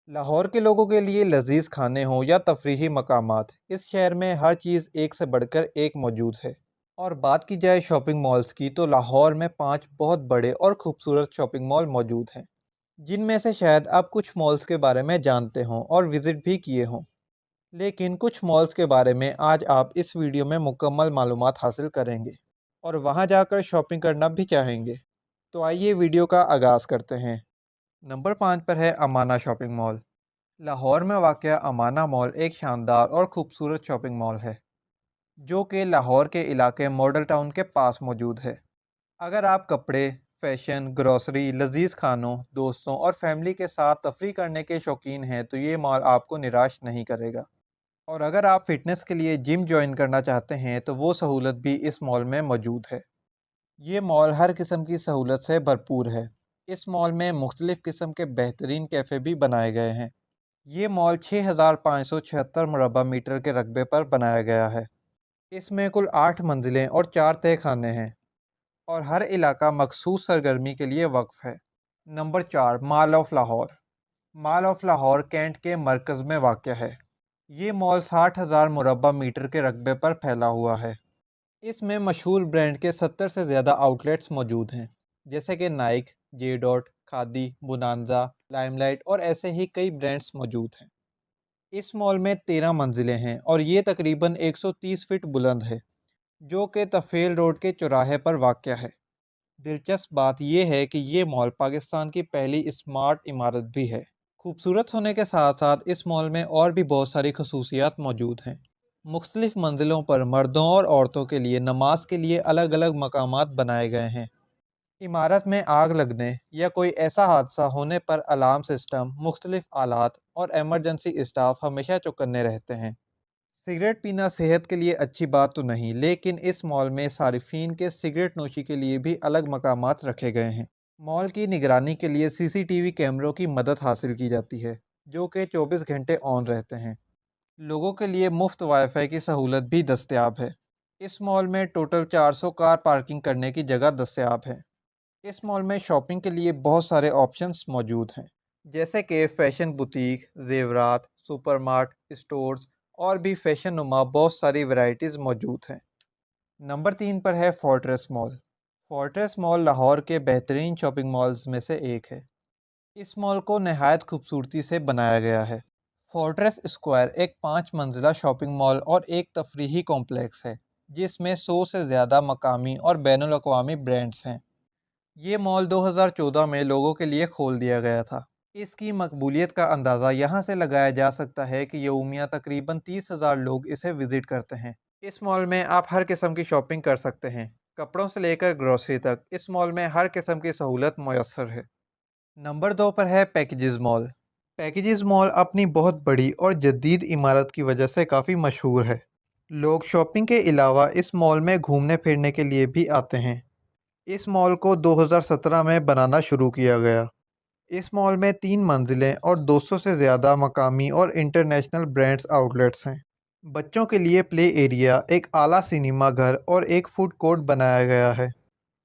लाहौर के लोगों के लिए लजीज खाने हों या तफरीही मकामात, इस शहर में हर चीज़ एक से बढ़कर एक मौजूद है। और बात की जाए शॉपिंग मॉल्स की, तो लाहौर में 5 बहुत बड़े और खूबसूरत शॉपिंग मॉल मौजूद हैं, जिनमें से शायद आप कुछ मॉल्स के बारे में जानते हों और विज़िट भी किए हों। लेकिन कुछ मॉल्स के बारे में आज आप इस वीडियो में मुकम्मल मालूमात हासिल करेंगे और वहां जाकर शॉपिंग करना भी चाहेंगे। तो आइए वीडियो का आगाज़ करते हैं। नंबर 5 पर है अमाना शॉपिंग मॉल। लाहौर में वाक़या अमाना मॉल एक शानदार और खूबसूरत शॉपिंग मॉल है, जो कि लाहौर के इलाके मॉडल टाउन के पास मौजूद है। अगर आप कपड़े, फैशन, ग्रोसरी, लजीज खानों, दोस्तों और फैमिली के साथ तफरी करने के शौकीन हैं, तो ये मॉल आपको निराश नहीं करेगा। और अगर आप फिटनेस के लिए जिम ज्वाइन करना चाहते हैं, तो वो सहूलत भी इस मॉल में मौजूद है। ये मॉल हर किस्म की सहूलत से भरपूर है। इस मॉल में मुख्तलिफ़ किस्म के बेहतरीन कैफ़े भी बनाए गए हैं। ये मॉल 6,576 मुरबा मीटर के रकबे पर बनाया गया है। इसमें कुल 8 मंजिलें और 4 तह खाने हैं और हर इलाका मखसूस सरगर्मी के लिए वक्फ है। Number 4, mall of Lahore. Mall of Lahore cantt के मरकज़ में वाक़ है। ये मॉल 60,000 मुरबा मीटर के रकबे पर फैला हुआ है। इसमें मशहूर ब्रांड के 70 से ज़्यादा आउटलेट्स मौजूद हैं, जैसे कि Nike, J dot, Khaadi, Bonanza, Limelight और ऐसे ही कई ब्रांड्स मौजूद हैं। इस मॉल में 13 मंजिलें हैं और ये तकरीबन 130 फीट बुलंद है, जो कि तफेल रोड के चौराहे पर वाक़या है। दिलचस्प बात यह है कि ये मॉल पाकिस्तान की पहली स्मार्ट इमारत भी है। खूबसूरत होने के साथ साथ इस मॉल में और भी बहुत सारी खसूसियात मौजूद हैं। मुख्तलिफ मंजिलों पर मर्दों और औरतों के लिए नमाज के लिए अलग अलग मकामात बनाए गए हैं। इमारत में आग लगने या कोई ऐसा हादसा होने पर अलार्म सिस्टम, मुख्तलिफ आलात और एमरजेंसी स्टाफ हमेशा चौकन्ने रहते हैं। सिगरेट पीना सेहत के लिए अच्छी बात तो नहीं, लेकिन इस मॉल में सारिफीन के सिगरेट नोशी के लिए भी अलग मकामात रखे गए हैं। मॉल की निगरानी के लिए सीसीटीवी कैमरों की मदद हासिल की जाती है, जो कि 24 घंटे ऑन रहते हैं। लोगों के लिए मुफ्त वाईफाई की सहूलत भी दस्तयाब है। इस मॉल में टोटल 400 कार पार्किंग करने की जगह दस्तयाब है। इस मॉल में शॉपिंग के लिए बहुत सारे ऑप्शंस मौजूद हैं, जैसे कि फैशन बुटीक, जेवरात, सुपरमार्ट, स्टोर्स और भी फैशन नुमा बहुत सारी वैरायटीज़ मौजूद हैं। नंबर 3 पर है fortress mall. Fortress mall Lahore के बेहतरीन शॉपिंग मॉल्स में से एक है। इस मॉल को नहायत खूबसूरती से बनाया गया है। फोर्ट्रेस स्क्वायर एक 5 मंजिला शॉपिंग मॉल और एक तफरीही कॉम्प्लेक्स है, जिसमें 100 से ज़्यादा मकामी और बैनुल अक़वामी ब्रांड्स हैं। ये मॉल 2014 में लोगों के लिए खोल दिया गया था। इसकी मकबूलियत का अंदाज़ा यहाँ से लगाया जा सकता है कि यौमिया तकरीबन 30,000 लोग इसे विज़िट करते हैं। इस मॉल में आप हर किस्म की शॉपिंग कर सकते हैं। कपड़ों से लेकर ग्रोसरी तक इस मॉल में हर किस्म की सहूलत मुयस्सर है। नंबर 2 पर है पैकेजेस मॉल। पैकेजेस मॉल अपनी बहुत बड़ी और जदीद इमारत की वजह से काफ़ी मशहूर है। लोग शॉपिंग के अलावा इस मॉल में घूमने फिरने के लिए भी आते हैं। इस मॉल को 2017 में बनाना शुरू किया गया। इस मॉल में 3 मंजिलें और 200 से ज़्यादा मकामी और इंटरनेशनल ब्रांड्स आउटलेट्स हैं। बच्चों के लिए प्ले एरिया, एक आला सिनेमा घर और एक फूड कोर्ट बनाया गया है।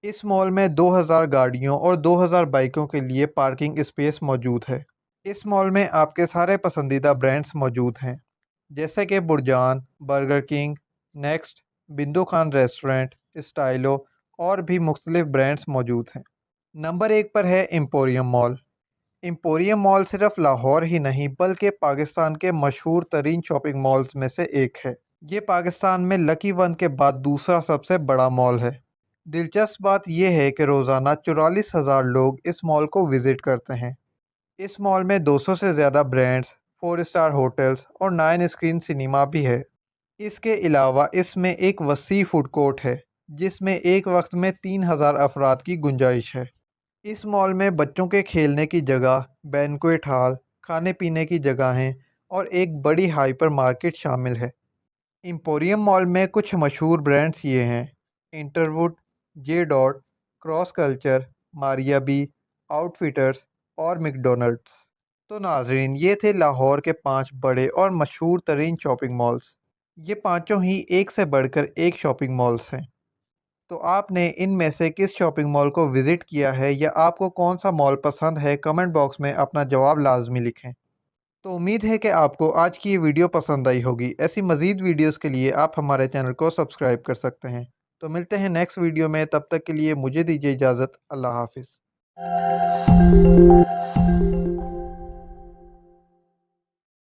इस मॉल में 2000 गाड़ियों और 2000 बाइकों के लिए पार्किंग स्पेस मौजूद है। इस मॉल में आपके सारे पसंदीदा ब्रांड्स मौजूद हैं, जैसे कि बुरजान, बर्गर किंग, नेक्स्ट, बिंदु खान रेस्टोरेंट, स्टाइलो और भी मुख्तलिफ ब्रांड्स मौजूद हैं। नंबर 1 पर है एम्पोरियम मॉल। एम्पोरियम मॉल सिर्फ लाहौर ही नहीं बल्कि पाकिस्तान के मशहूर तरीन शॉपिंग मॉल्स में से एक है। ये पाकिस्तान में लकी वन के बाद दूसरा सबसे बड़ा मॉल है। दिलचस्प बात यह है कि रोज़ाना 44,000 लोग इस मॉल को विज़िट करते हैं। इस मॉल में 200 से ज़्यादा ब्रांड्स, 4 स्टार होटल्स और 9 स्क्रीन सिनेमा भी है। इसके अलावा इसमें एक वसी फूड कोर्ट है, जिसमें एक वक्त में 3,000 अफराद की गुंजाइश है। इस मॉल में बच्चों के खेलने की जगह, बैंक्वेट हॉल, खाने पीने की जगहें और एक बड़ी हाइपर मार्केट शामिल है। एम्पोरियम मॉल में कुछ मशहूर ब्रांड्स ये हैं: Interwood, J dot, Cross Culture, Maria B, Outfitters और मैकडोनल्ड्स। तो नाजरीन, ये थे लाहौर के 5 बड़े और मशहूर तरीन शॉपिंग मॉल्स। ये पांचों ही एक से बढ़कर एक शॉपिंग मॉल्स हैं। तो आपने इनमें से किस शॉपिंग मॉल को विज़िट किया है या आपको कौन सा मॉल पसंद है? कमेंट बॉक्स में अपना जवाब लाजमी लिखें। تو امید ہے کہ آپ کو آج کی یہ ویڈیو پسند آئی ہوگی۔ ایسی مزید ویڈیوز کے لیے آپ ہمارے چینل کو سبسکرائب کر سکتے ہیں۔ تو ملتے ہیں نیکسٹ ویڈیو میں، تب تک کے لیے مجھے دیجیے اجازت۔ اللہ حافظ۔